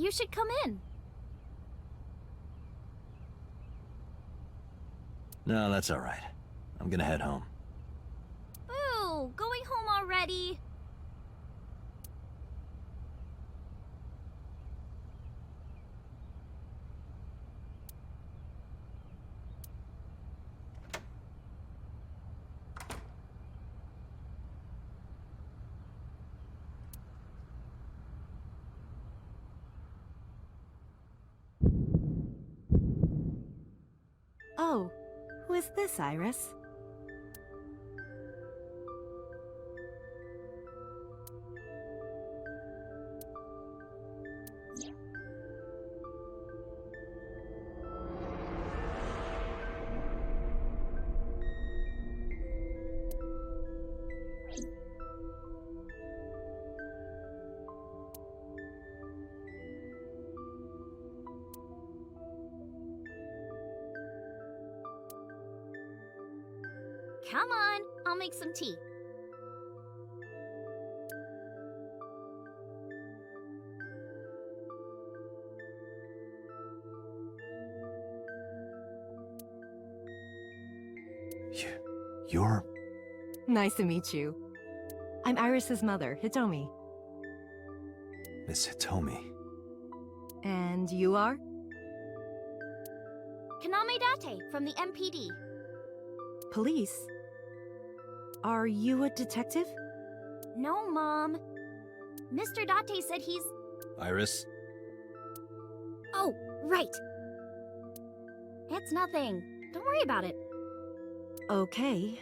You should come in. No, that's all right. I'm gonna head home. Ooh, going home already? Oh, who is this, Iris? Come on, I'll make some tea. You're... Nice to meet you. I'm Iris's mother, Hitomi. Miss Hitomi. And you are? Kaname Date from the MPD. Police? Are you a detective? No, Mom. Mr. Date said he's... Iris? Oh, right. It's nothing. Don't worry about it. Okay.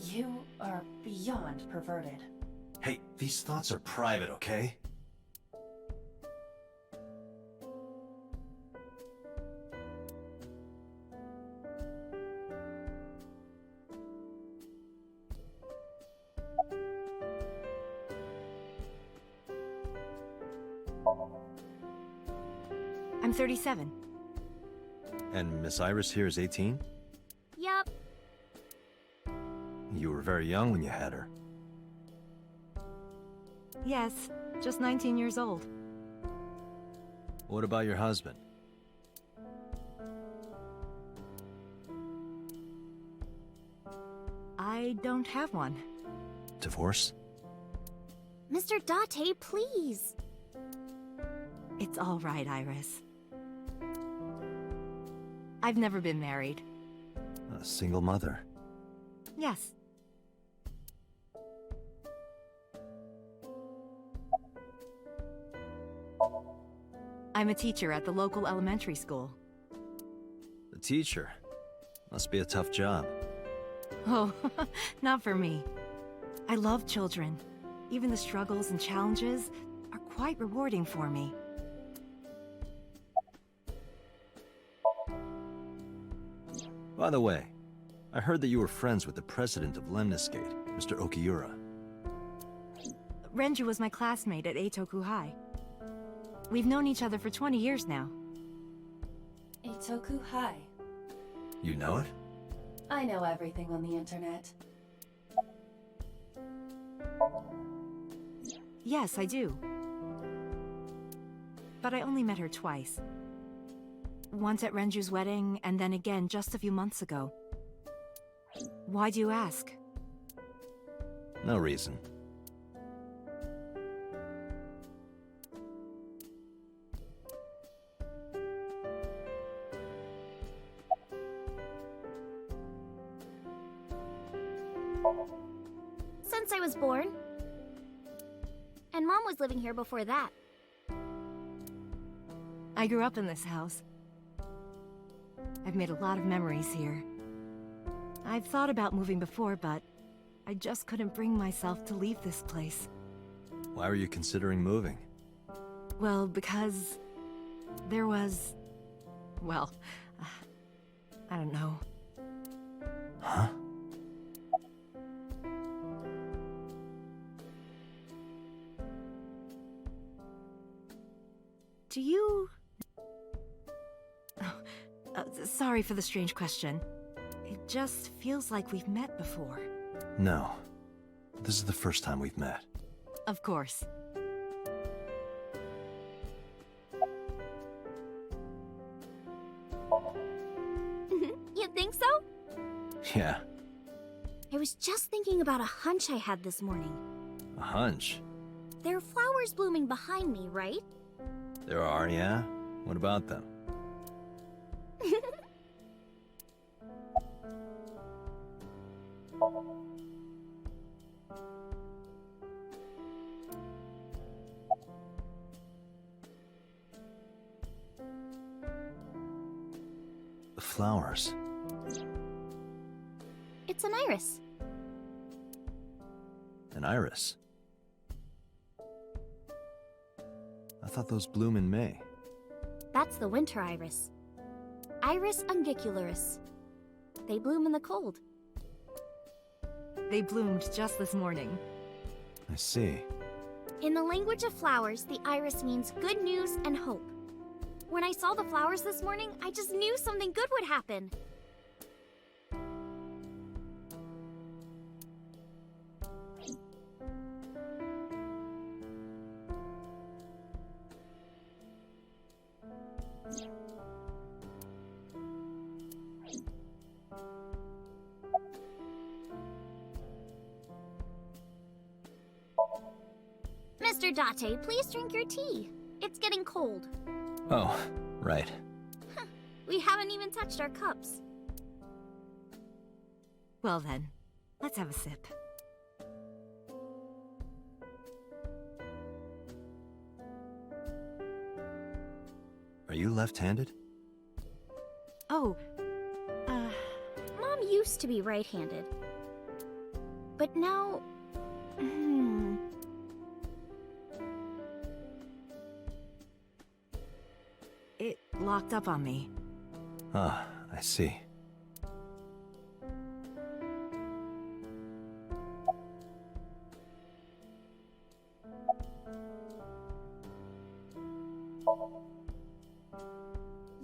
You are beyond perverted. Hey, these thoughts are private, okay? I'm 37. And Miss Iris here is 18? Yup. You were very young when you had her. Yes, just 19 years old. What about your husband? I don't have one. Divorce? Mr. Date, please. It's all right, Iris. I've never been married. A single mother? Yes. I'm a teacher at the local elementary school. A teacher? Must be a tough job. Oh, not for me. I love children. Even the struggles and challenges are quite rewarding for me. By the way, I heard that you were friends with the president of Lemniscate, Mr. Okiura. Renju was my classmate at Eitoku High. We've known each other for 20 years now. Eitoku High. You know it? I know everything on the internet. Yes, I do. But I only met her twice. Once at Renju's wedding, and then again just a few months ago. Why do you ask? No reason. Since I was born. And Mom was living here before that. I grew up in this house. I've made a lot of memories here. I've thought about moving before, but I just couldn't bring myself to leave this place. Why were you considering moving? Well, because there was... well, I don't know. Huh? Do you... Oh, sorry for the strange question. It just feels like we've met before. No. This is the first time we've met. Of course. You think so? Yeah. I was just thinking about a hunch I had this morning. A hunch. There are flowers blooming behind me, right? There are, yeah? What about them? The flowers. It's an iris. An iris. I thought those bloom in May. That's the winter iris. Iris ungicularis. They bloom in the cold. They bloomed just this morning. I see. In the language of flowers, the iris means good news and hope. When I saw the flowers this morning, I just knew something good would happen. Mr. Date, please drink your tea. It's getting cold. Oh, right. We haven't even touched our cups. Well then, let's have a sip. Are you left-handed? Oh, Mom used to be right-handed. But now... it locked up on me. Ah, I see.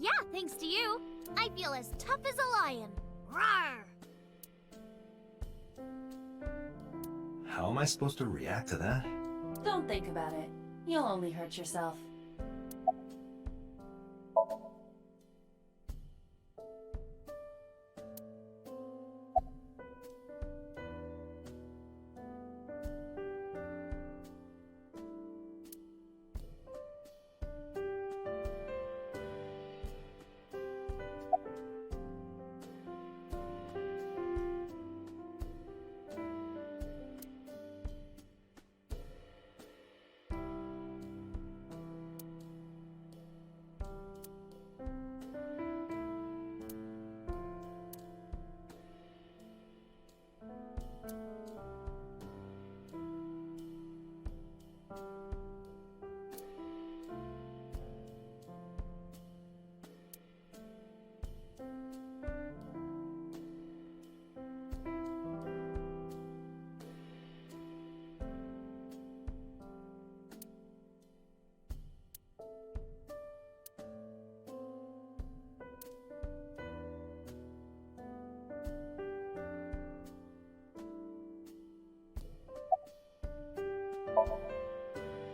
Yeah, thanks to you. I feel as tough as a lion. Rawr! How am I supposed to react to that? Don't think about it. You'll only hurt yourself.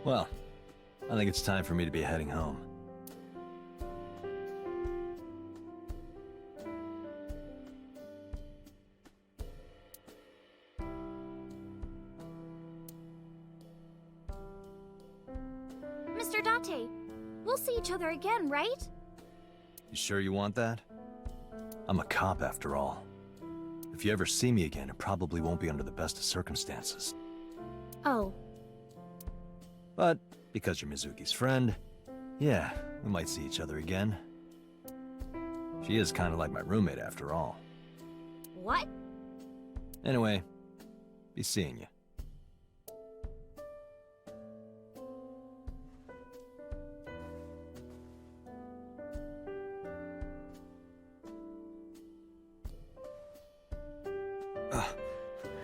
Well, I think it's time for me to be heading home. Mr. Date, we'll see each other again, right? You sure you want that? I'm a cop after all. If you ever see me again, it probably won't be under the best of circumstances. Oh, But because you're Mizuki's friend, yeah, we might see each other again. She is kind of like my roommate after all. What? Anyway, be seeing you.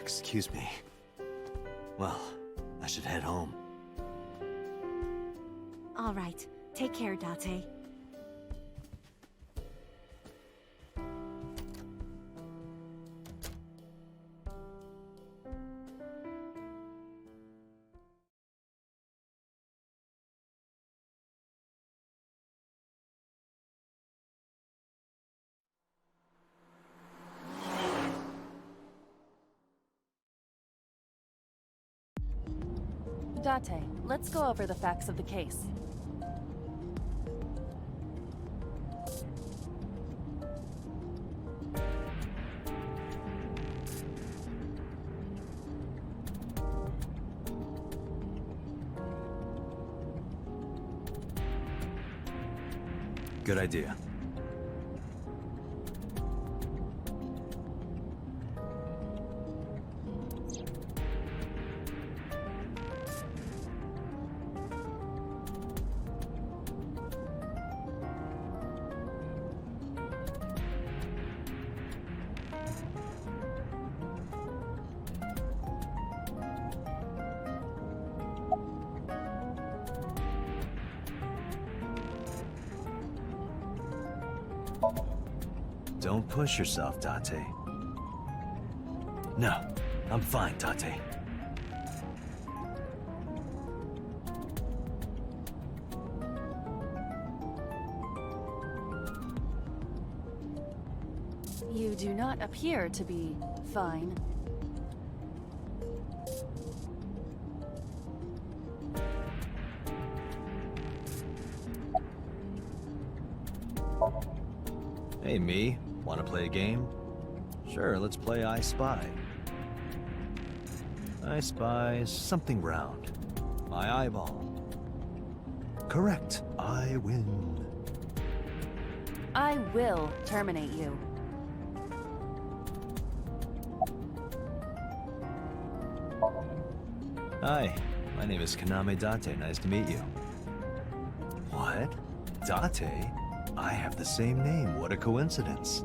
Excuse me. Well, I should head home. All right. Take care, Date. Date, let's go over the facts of the case. Good idea. Don't push yourself, Date. No, I'm fine, Date. You do not appear to be fine. Hey, me. Want to play a game? Sure, let's play I Spy. I spy something round. My eyeball. Correct. I win. I will terminate you. Hi, my name is Kaname Date. Nice to meet you. What? Date? I have the same name. What a coincidence.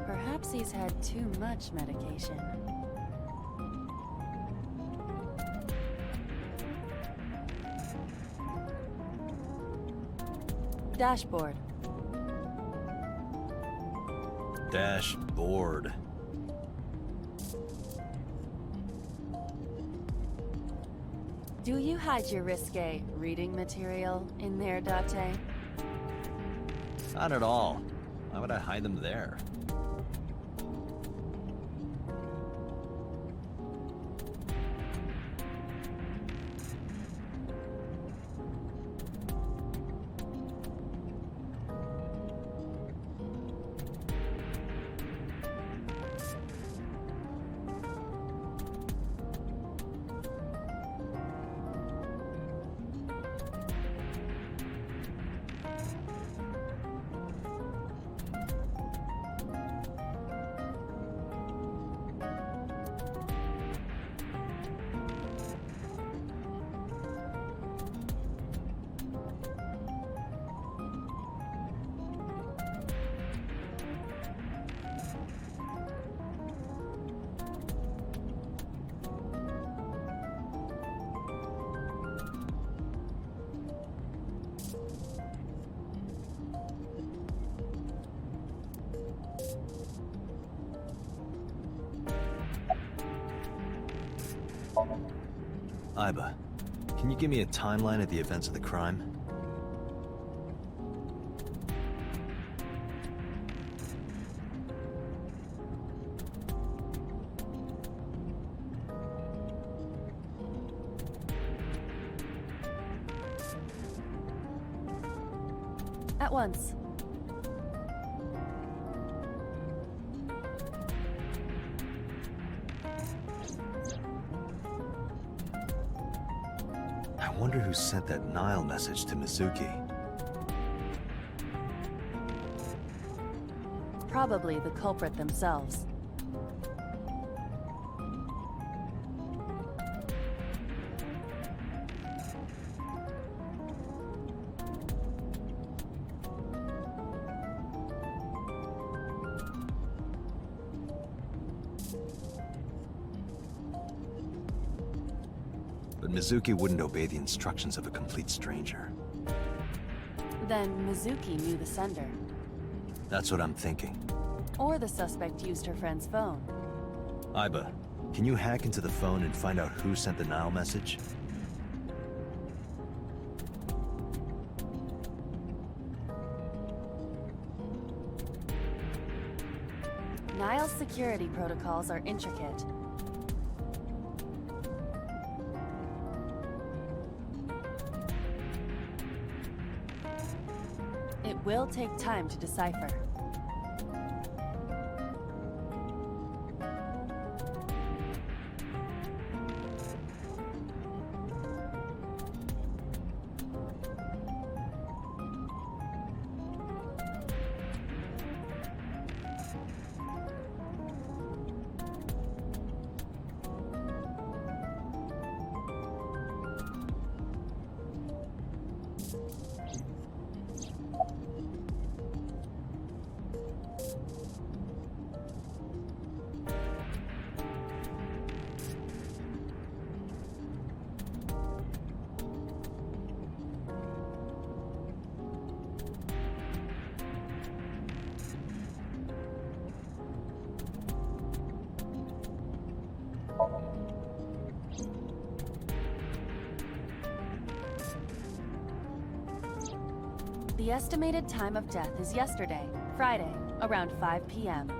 Perhaps he's had too much medication. Dashboard. Dashboard. Do you hide your risque reading material in there, Date? Not at all. Why would I hide them there? Iba, can you give me a timeline of the events of the crime? At once. I wonder who who sent that Nile message to Mizuki. Probably the culprit themselves. But Mizuki wouldn't obey the instructions of a complete stranger. Then Mizuki knew the sender. That's what I'm thinking. Or the suspect used her friend's phone. Aiba, can you hack into the phone and find out who sent the Nile message? Nile's security protocols are intricate. It will take time to decipher. The estimated time of death is yesterday, Friday, around 5 p.m.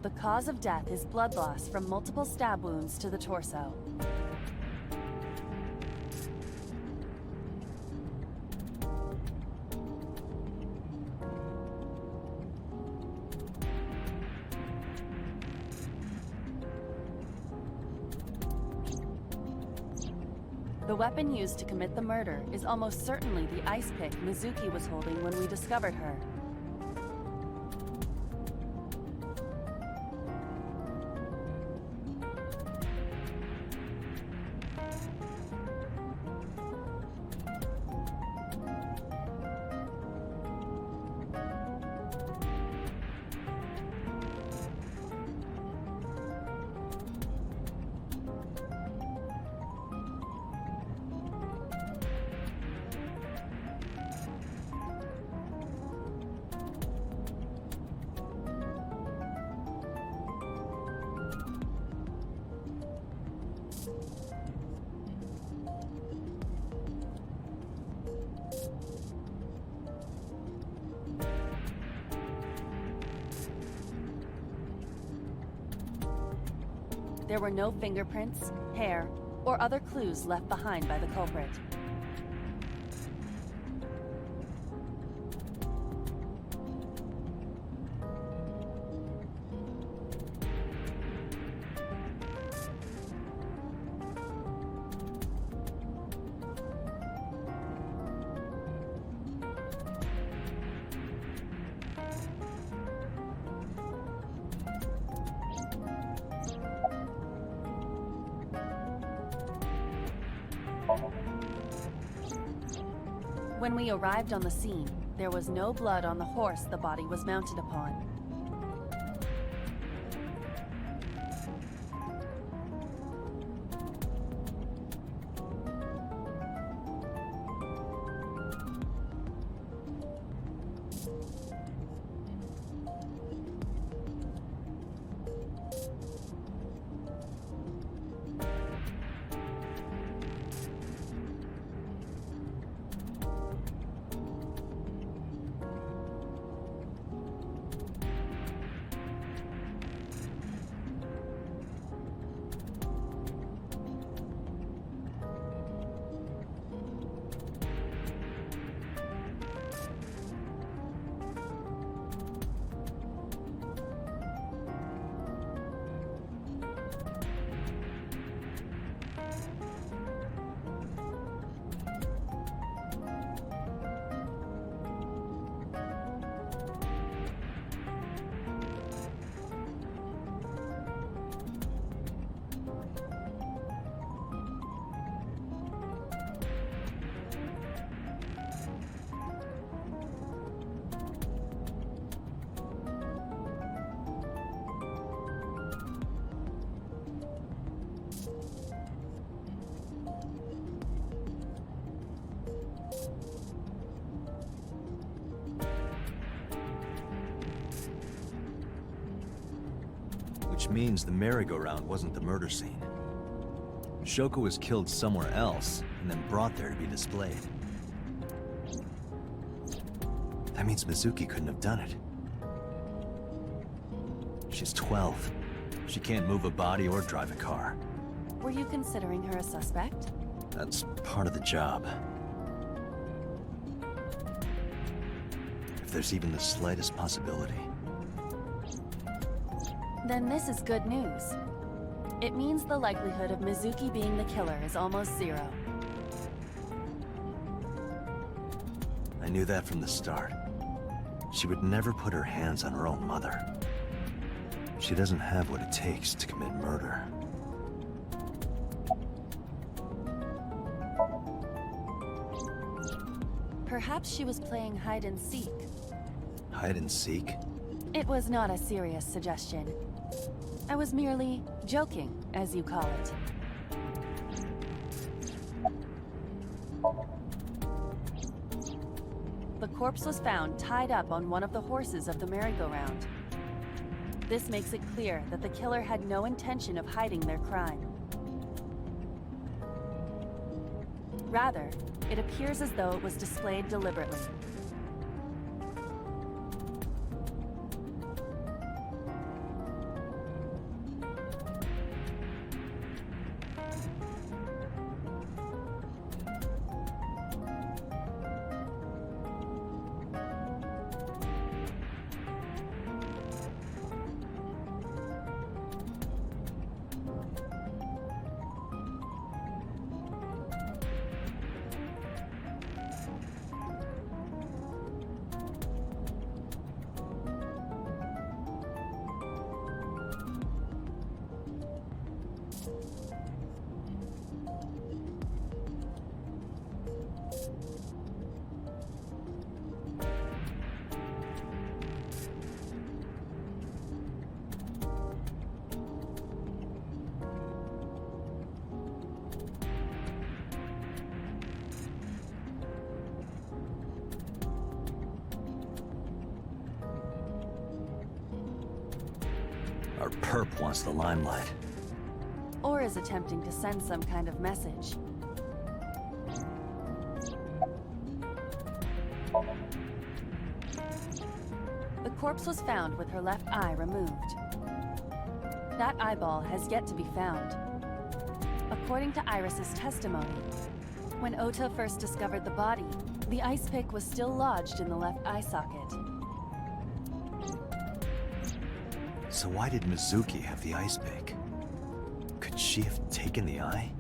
The cause of death is blood loss from multiple stab wounds to the torso. The weapon used to commit the murder is almost certainly the ice pick Mizuki was holding when we discovered her. There were no fingerprints, hair, or other clues left behind by the culprit. When we arrived on the scene, there was no blood on the horse the body was mounted upon. Which means the merry-go-round wasn't the murder scene. Shoko was killed somewhere else, and then brought there to be displayed. That means Mizuki couldn't have done it. She's 12. She can't move a body or drive a car. Were you considering her a suspect? That's part of the job. If there's even the slightest possibility. Then this is good news. It means the likelihood of Mizuki being the killer is almost zero. I knew that from the start. She would never put her hands on her own mother. She doesn't have what it takes to commit murder. Perhaps she was playing hide and seek. Hide and seek? It was not a serious suggestion. I was merely joking, as you call it. The corpse was found tied up on one of the horses of the merry-go-round. This makes it clear that the killer had no intention of hiding their crime. Rather, it appears as though it was displayed deliberately. Our perp wants the limelight. Or is attempting to send some kind of message. The corpse was found with her left eye removed. That eyeball has yet to be found. According to Iris's testimony, when Ota first discovered the body, the ice pick was still lodged in the left eye socket. So why did Mizuki have the ice pick? Could she have taken the eye?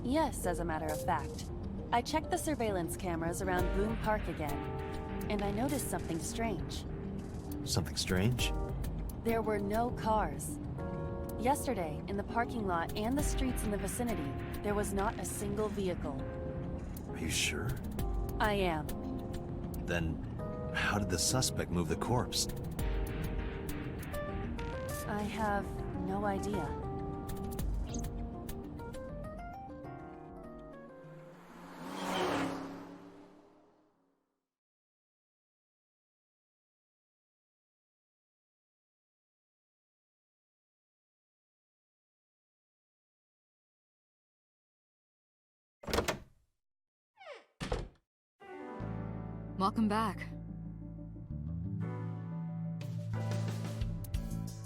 Yes, as a matter of fact. I checked the surveillance cameras around Boom Park again, and I noticed something strange. Something strange? There were no cars. Yesterday, in the parking lot and the streets in the vicinity, there was not a single vehicle. Are you sure? I am. Then, how did the suspect move the corpse? I have no idea. Welcome back.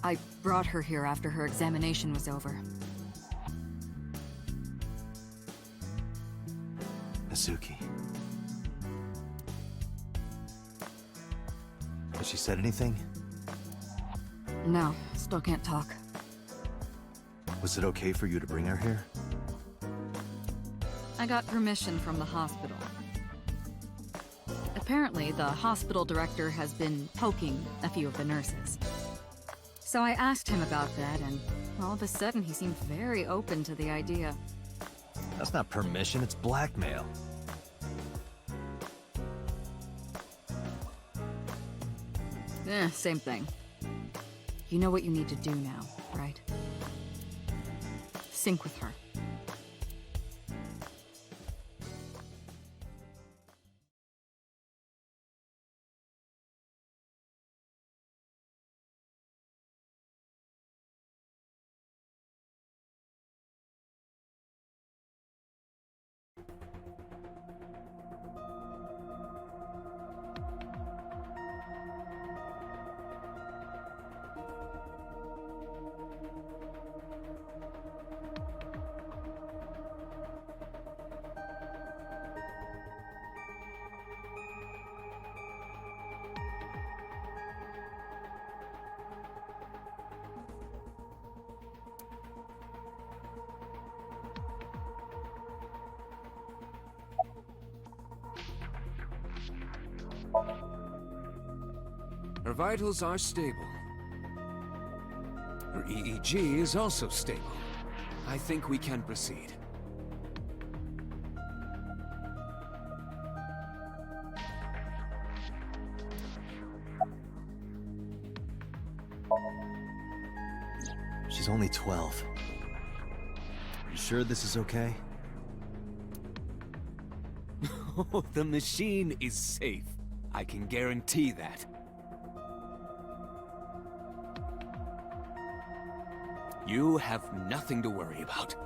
I brought her here after her examination was over. Mizuki. Has she said anything? No, still can't talk. Was it okay for you to bring her here? I got permission from the hospital. Apparently, the hospital director has been poking a few of the nurses. So I asked him about that, and all of a sudden he seemed very open to the idea. That's not permission, it's blackmail. Same thing. You know what you need to do now, right? Sync with her. Her vitals are stable. Her EEG is also stable. I think we can proceed. She's only 12. You sure this is okay? Oh, the machine is safe. I can guarantee that. You have nothing to worry about.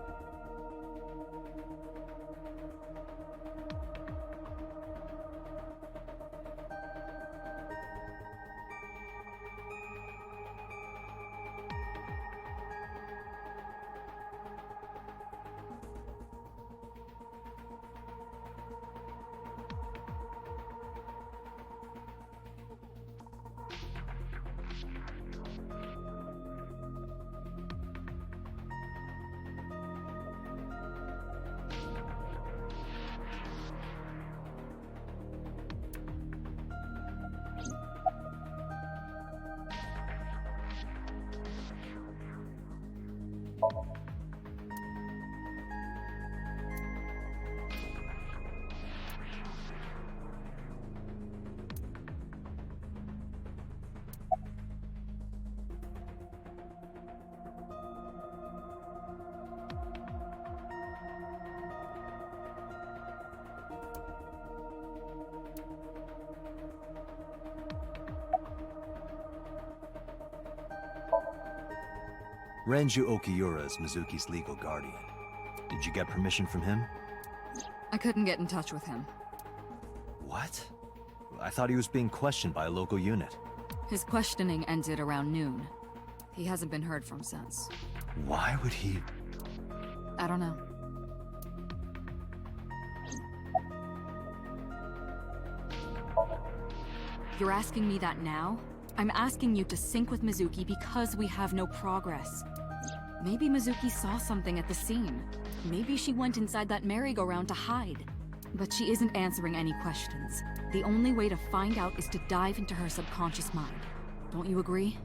Renju Okiura is Mizuki's legal guardian. Did you get permission from him? I couldn't get in touch with him. What? I thought he was being questioned by a local unit. His questioning ended around noon. He hasn't been heard from since. Why would he... I don't know. You're asking me that now? I'm asking you to sync with Mizuki because we have no progress. Maybe Mizuki saw something at the scene. Maybe she went inside that merry-go-round to hide. But she isn't answering any questions. The only way to find out is to dive into her subconscious mind. Don't you agree?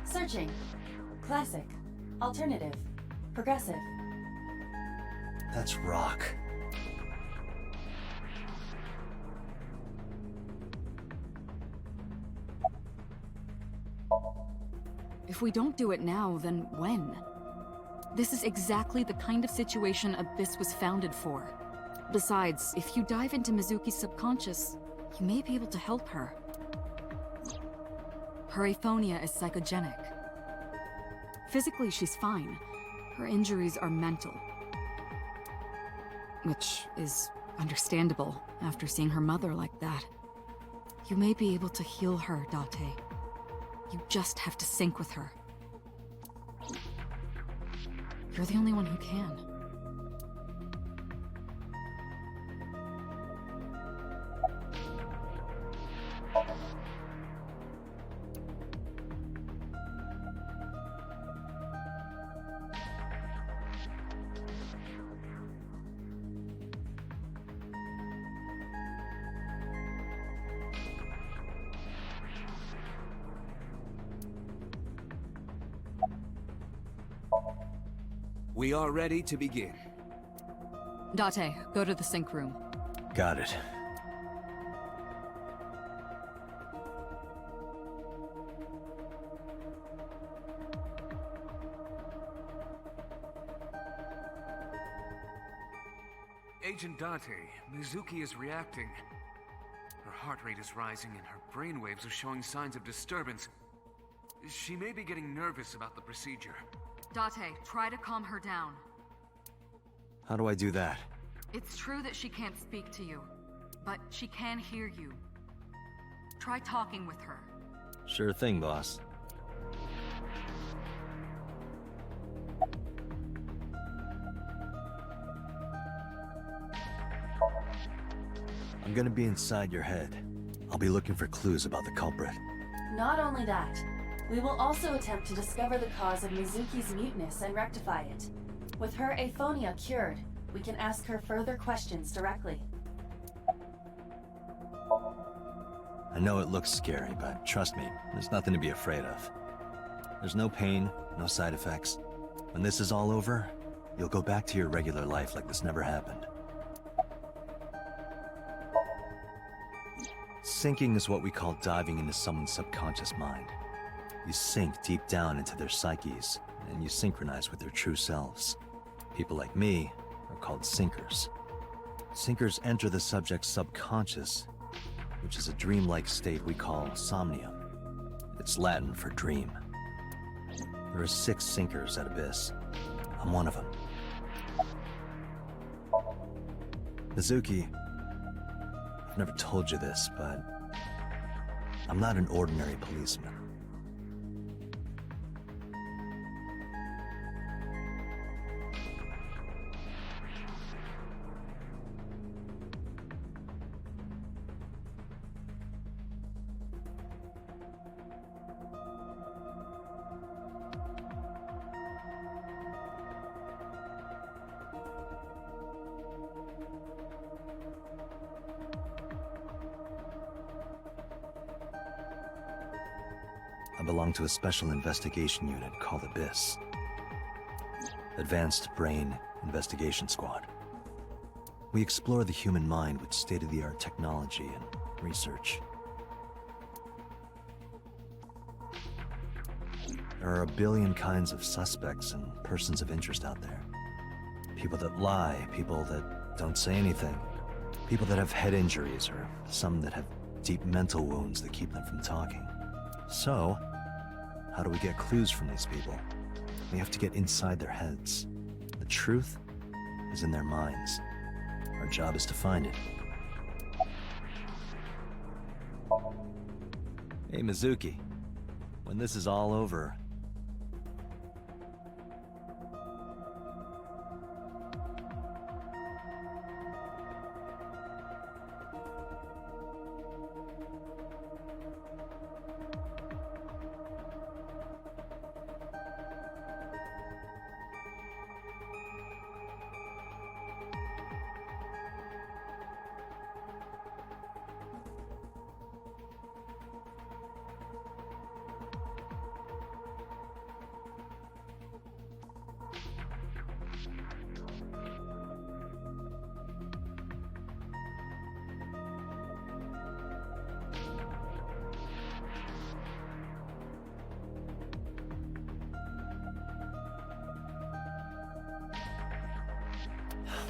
Searching. Classic. Alternative. Progressive. That's rock. If we don't do it now, then when? This is exactly the kind of situation Abyss was founded for. Besides, if you dive into Mizuki's subconscious, you may be able to help her. Her aphonia is psychogenic. Physically, she's fine. Her injuries are mental. which is understandable after seeing her mother like that. You may be able to heal her, Date. You just have to sync with her. You're the only one who can. We are ready to begin. Date, go to the sync room. Got it. Agent Date, Mizuki is reacting. Her heart rate is rising and her brainwaves are showing signs of disturbance. She may be getting nervous about the procedure. Date, try to calm her down. How do I do that? It's true that she can't speak to you, but she can hear you. Try talking with her. Sure thing, boss. I'm gonna be inside your head. I'll be looking for clues about the culprit. Not only that, we will also attempt to discover the cause of Mizuki's muteness and rectify it. With her aphonia cured, we can ask her further questions directly. I know it looks scary, but trust me, there's nothing to be afraid of. There's no pain, no side effects. When this is all over, you'll go back to your regular life like this never happened. Sinking is what we call diving into someone's subconscious mind. You sink deep down into their psyches, and you synchronize with their true selves. People like me are called sinkers. Sinkers enter the subject's subconscious, which is a dreamlike state we call somnium. It's Latin for dream. There are 6 sinkers at Abyss. I'm one of them. Mizuki, I've never told you this, but I'm not an ordinary policeman. I belong to a special investigation unit called Abyss. Advanced Brain Investigation Squad. We explore the human mind with state-of-the-art technology and research. There are a billion kinds of suspects and persons of interest out there. People that lie, people that don't say anything, people that have head injuries, or some that have deep mental wounds that keep them from talking. So, how do we get clues from these people? We have to get inside their heads. The truth is in their minds. Our job is to find it. Hey, Mizuki. When this is all over,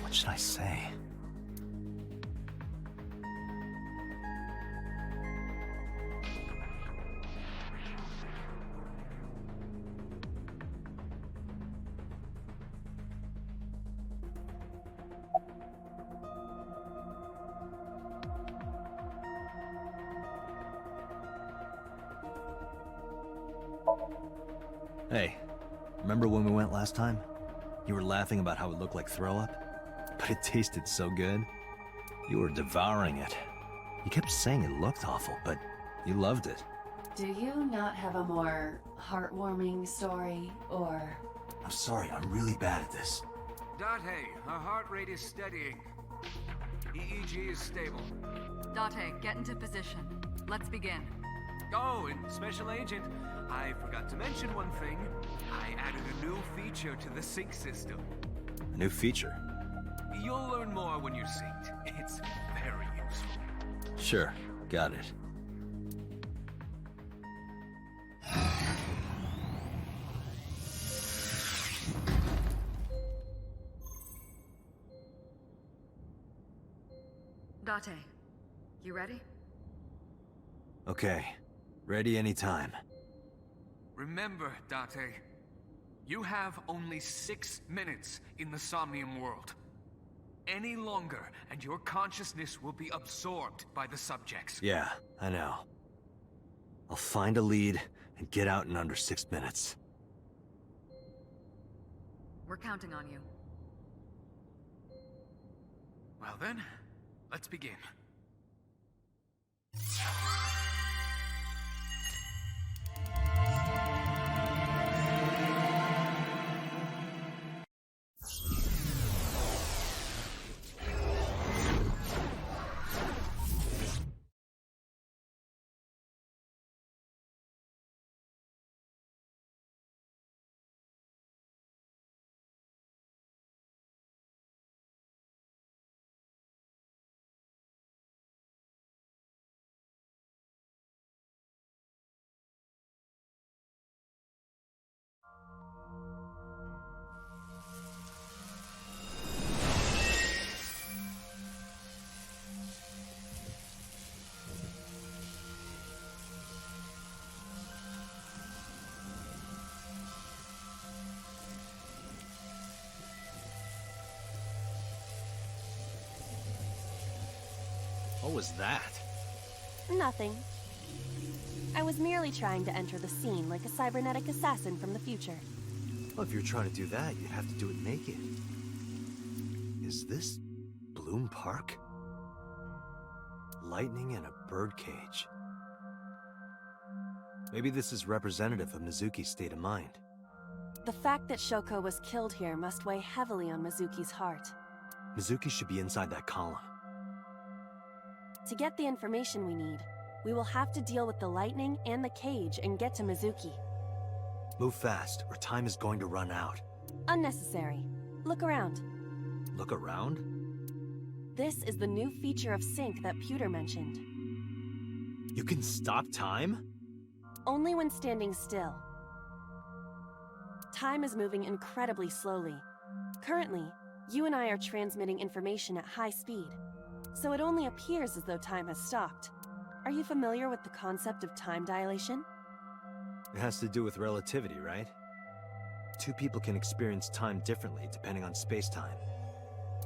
what should I say? Hey, remember when we went last time? You were laughing about how it looked like throw up? But it tasted so good. You were devouring it. You kept saying it looked awful, but you loved it. Do you not have a more heartwarming story, or... I'm sorry, I'm really bad at this. Date, her heart rate is steadying. EEG is stable. Date, get into position. Let's begin. Oh, and Special Agent, I forgot to mention one thing. I added a new feature to the sync system. A new feature? You'll learn more when you're synced. It's very useful. Sure, got it. Date, you ready? Okay, ready anytime. Remember, Date, you have only 6 minutes in the Somnium world. Any longer, and your consciousness will be absorbed by the subjects. Yeah, I know. I'll find a lead and get out in under 6 minutes. We're counting on you. Well then, let's begin. What was that? Nothing. I was merely trying to enter the scene like a cybernetic assassin from the future. Well, if you're trying to do that, you'd have to do it naked. Is this Bloom Park? Lightning in a birdcage. Maybe this is representative of Mizuki's state of mind. The fact that Shoko was killed here must weigh heavily on Mizuki's heart. Mizuki should be inside that column. To get the information we need, we will have to deal with the lightning and the cage and get to Mizuki. Move fast, or time is going to run out. Unnecessary. Look around. Look around? This is the new feature of sync that Pewter mentioned. You can stop time? Only when standing still. Time is moving incredibly slowly. Currently, you and I are transmitting information at high speed, so it only appears as though time has stopped. Are you familiar with the concept of time dilation? It has to do with relativity, right? Two people can experience time differently depending on space-time.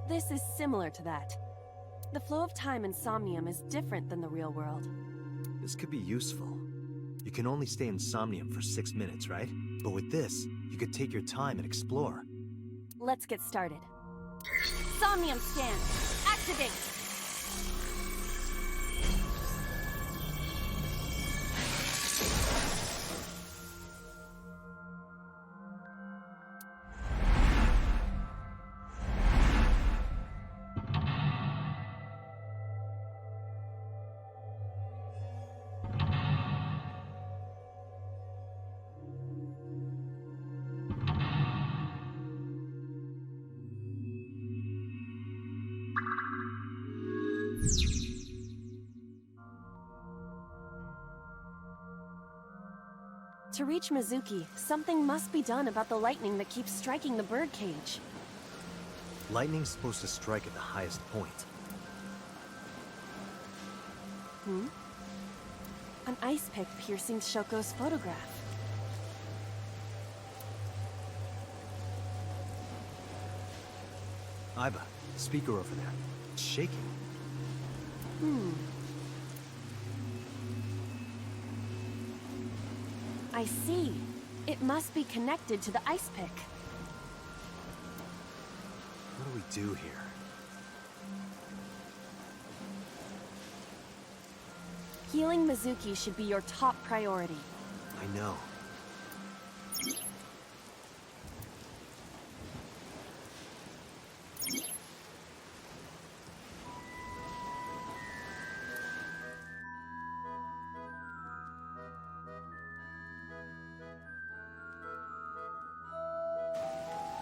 This is similar to that. The flow of time in Somnium is different than the real world. This could be useful. You can only stay in Somnium for 6 minutes, right? But with this, you could take your time and explore. Let's get started. Somnium scan! Activate! To reach Mizuki, something must be done about the lightning that keeps striking the birdcage. Lightning's supposed to strike at the highest point. An ice pick piercing Shoko's photograph. Aiba, the speaker over there. It's shaking. I see. It must be connected to the ice pick. What do we do here? Healing Mizuki should be your top priority. I know.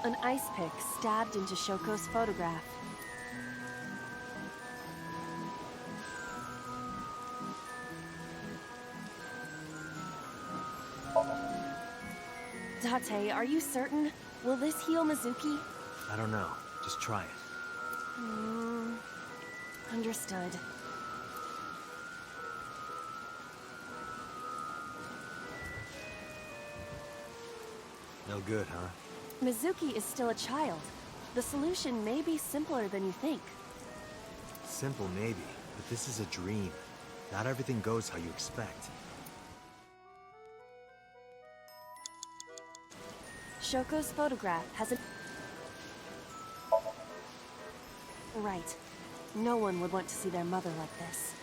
An ice pick stabbed into Shoko's photograph. Date, are you certain? Will this heal Mizuki? I don't know. Just try it. Understood. No good, huh? Mizuki is still a child. The solution may be simpler than you think. Simple, maybe, but this is a dream. Not everything goes how you expect. Shoko's photograph has a... Right. No one would want to see their mother like this.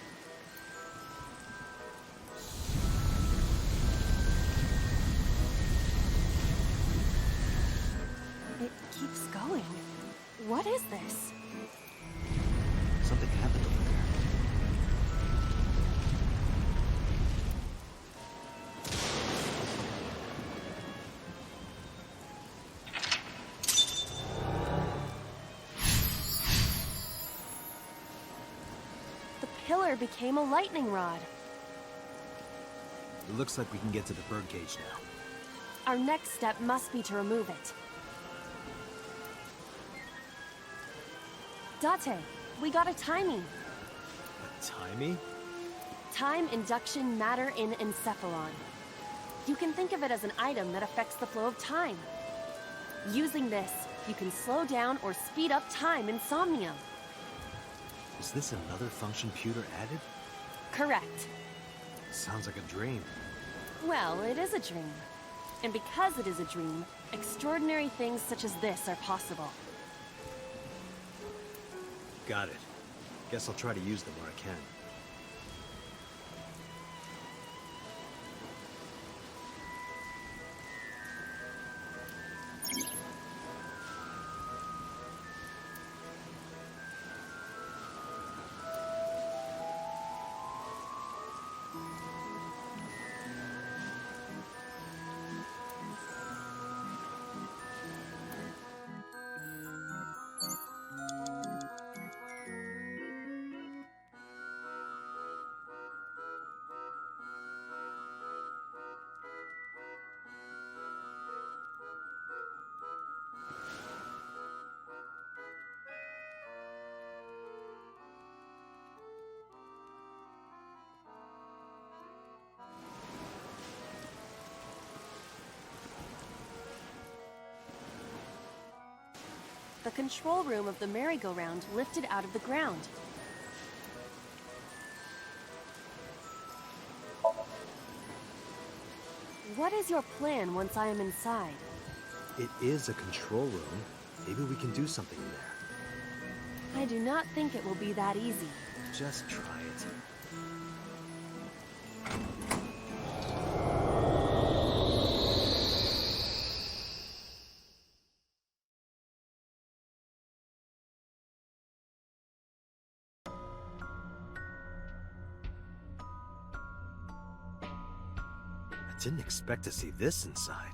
It keeps going. What is this? Something happened over there. The pillar became a lightning rod. It looks like we can get to the birdcage now. Our next step must be to remove it. Date, we got a timing. A timey? Time induction matter in encephalon. You can think of it as an item that affects the flow of time. Using this, you can slow down or speed up time in Somnium. Is this another function Pewter added? Correct. Sounds like a dream. Well, it is a dream. And because it is a dream, extraordinary things such as this are possible. Got it. Guess I'll try to use them where I can. The control room of the merry-go-round lifted out of the ground. What is your plan once I am inside? It is a control room. Maybe we can do something in there. I do not think it will be that easy. Just try it. I didn't expect to see this inside.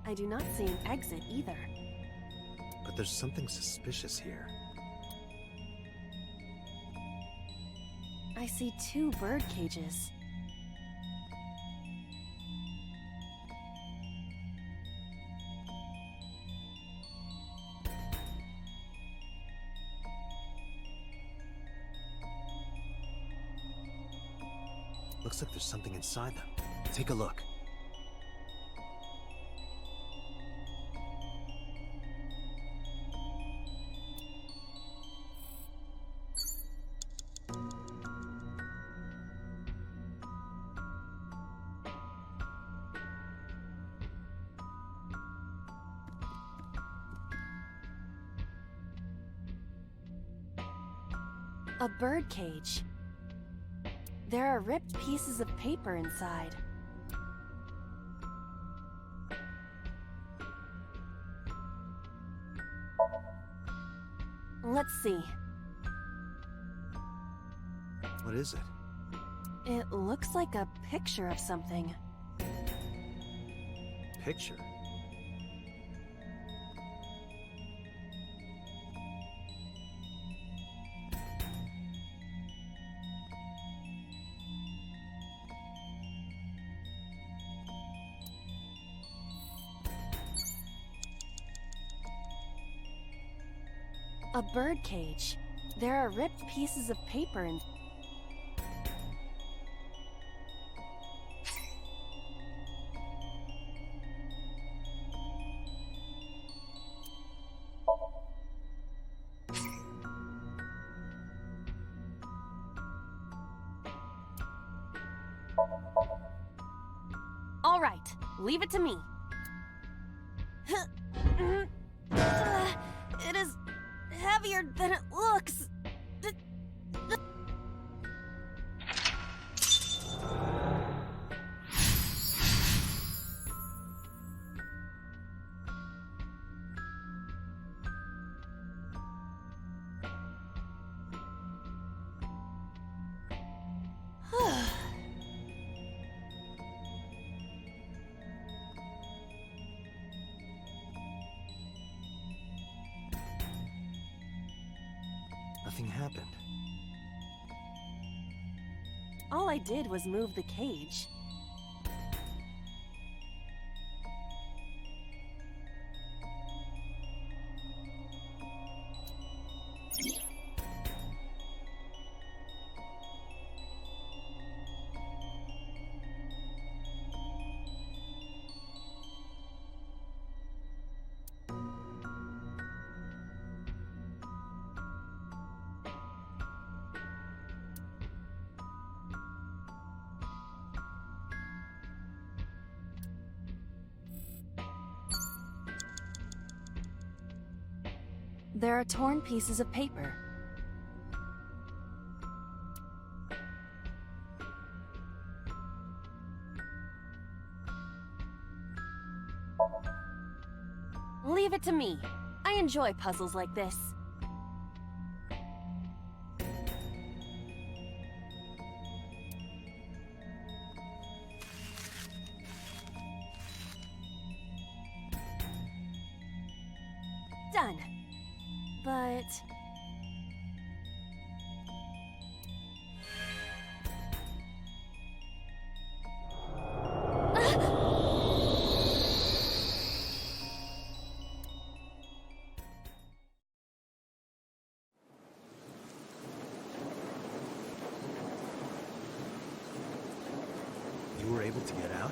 I do not see an exit either. But there's something suspicious here. I see 2 bird cages. Looks like there's something inside them. Take a look. A bird cage. There are ripped pieces of paper inside. Let's see. What is it? It looks like a picture of something. Picture? A bird cage. There are ripped pieces of paper in. All right, leave it to me. It is heavier than it looks. Nothing happened. All I did was move the cage. There are torn pieces of paper. Leave it to me. I enjoy puzzles like this. Done. But... You were able to get out?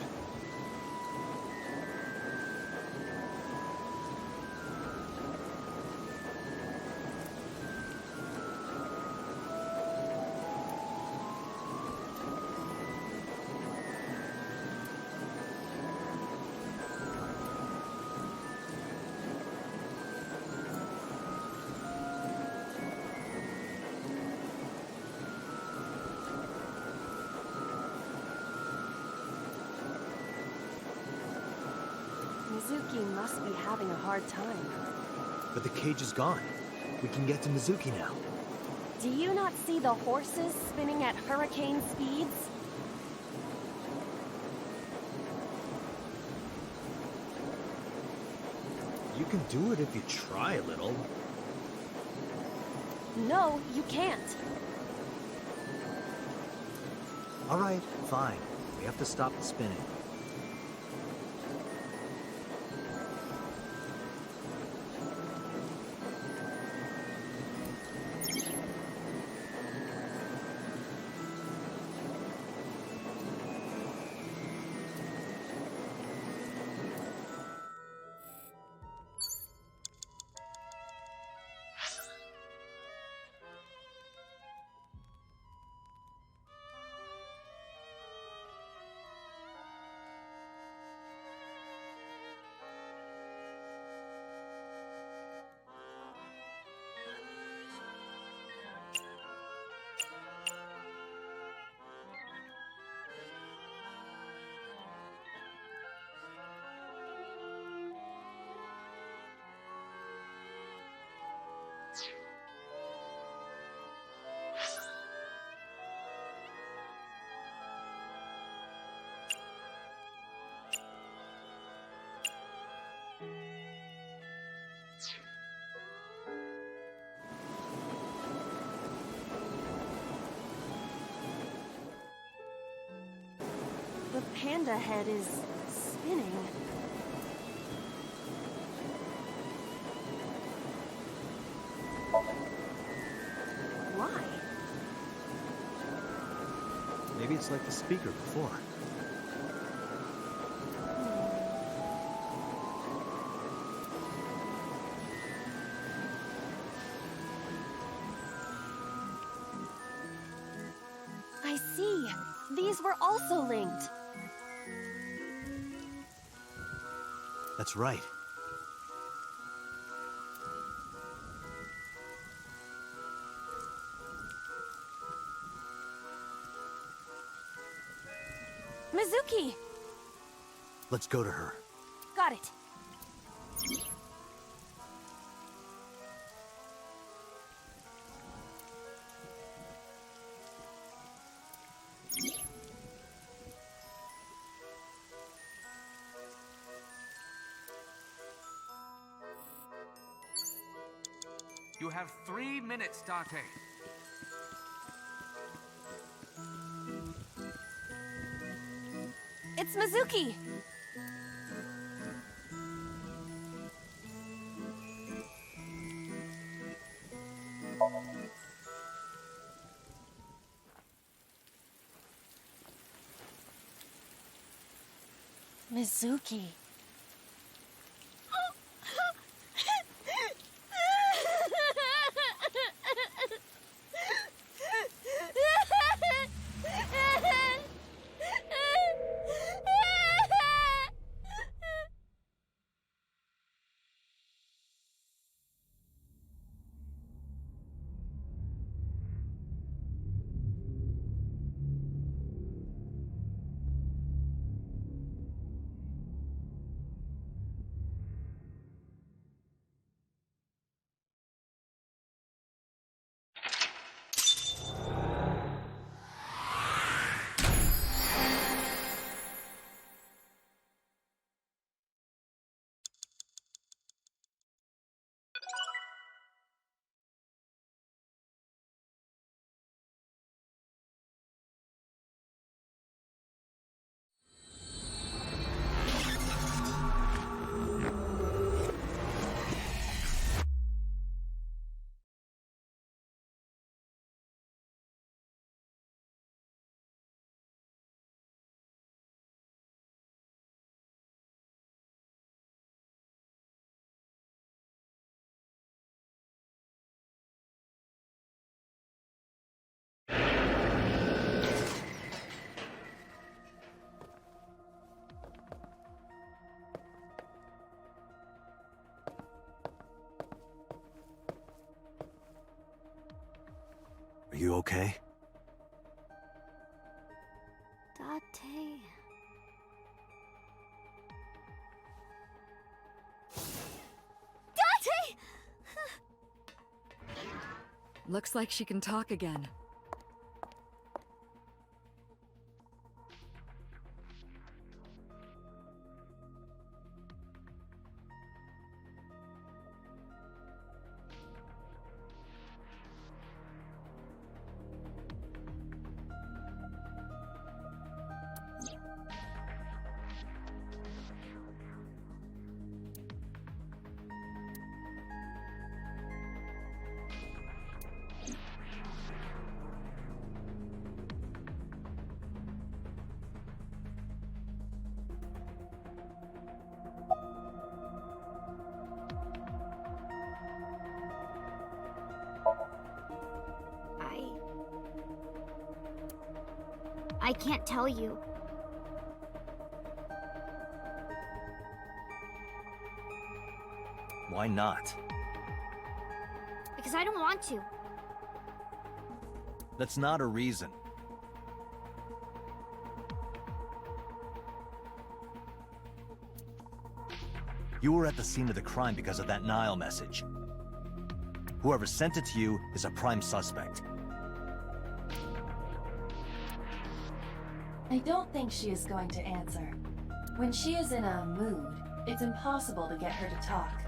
Mizuki must be having a hard time. But the cage is gone. We can get to Mizuki now. Do you not see the horses spinning at hurricane speeds? You can do it if you try a little. No, you can't. All right, fine. We have to stop the spinning. panda head is spinning. Why? Maybe it's like the speaker before. I see. These were also linked. That's right. Mizuki! Let's go to her. Got it. You have 3 minutes, Date. It's Mizuki! Mizuki. Are you okay? Date. Date! Looks like she can talk again. I can't tell you. Why not? Because I don't want to. That's not a reason. You were at the scene of the crime because of that Nile message. Whoever sent it to you is a prime suspect. I don't think she is going to answer. When she is in a mood, it's impossible to get her to talk.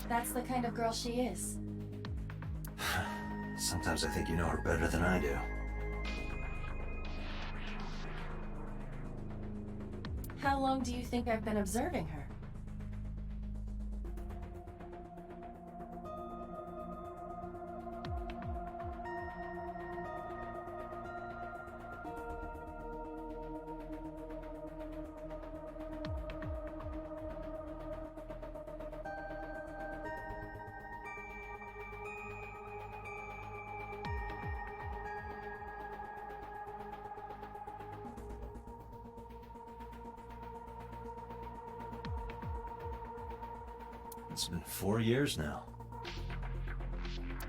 That's the kind of girl she is. Sometimes I think you know her better than I do. How long do you think I've been observing her? It's been 4 years now.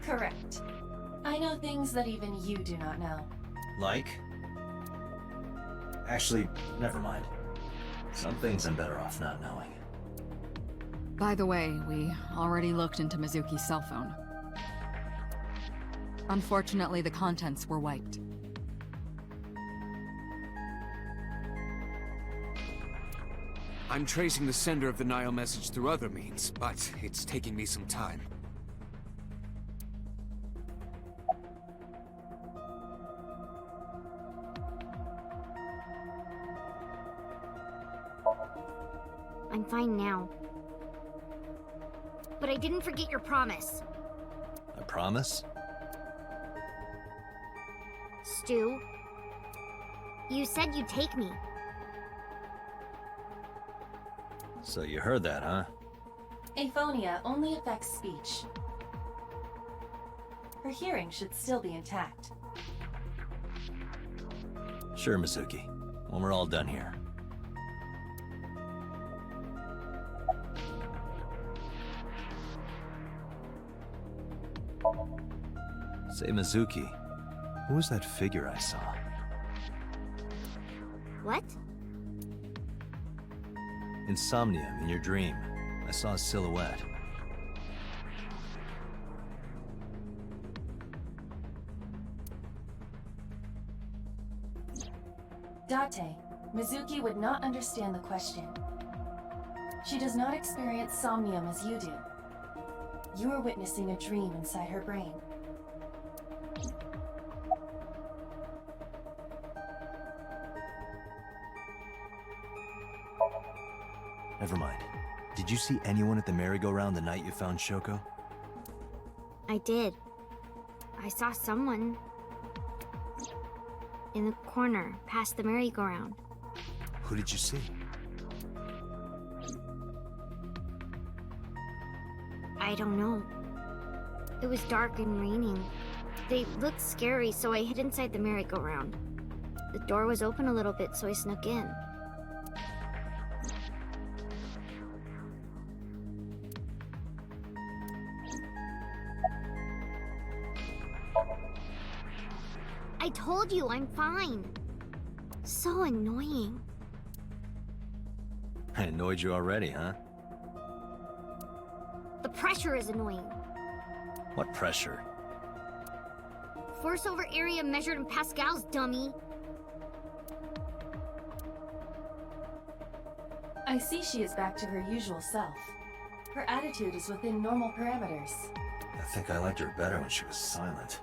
Correct. I know things that even you do not know. Like? Actually, never mind. Some things I'm better off not knowing. By the way, we already looked into Mizuki's cell phone. Unfortunately, the contents were wiped. I'm tracing the sender of the Nile message through other means, but it's taking me some time. I'm fine now. But I didn't forget your promise. A promise? Stu, you said you'd take me. So you heard that, huh? Aphonia only affects speech. Her hearing should still be intact. Sure, Mizuki. When we're all done here. Say, Mizuki, who was that figure I saw? What? In Somnium, in your dream, I saw a silhouette. Date, Mizuki would not understand the question. She does not experience somnium as you do. You are witnessing a dream inside her brain. Never mind. Did you see anyone at the merry-go-round the night you found Shoko? I did. I saw someone in the corner past the merry-go-round. Who did you see? I don't know. It was dark and raining. They looked scary, so I hid inside the merry-go-round. The door was open a little bit, so I snuck in. I told you, I'm fine. So annoying. I annoyed you already, huh? The pressure is annoying. What pressure? Force over area measured in pascals, dummy. I see she is back to her usual self. Her attitude is within normal parameters. I think I liked her better when she was silent.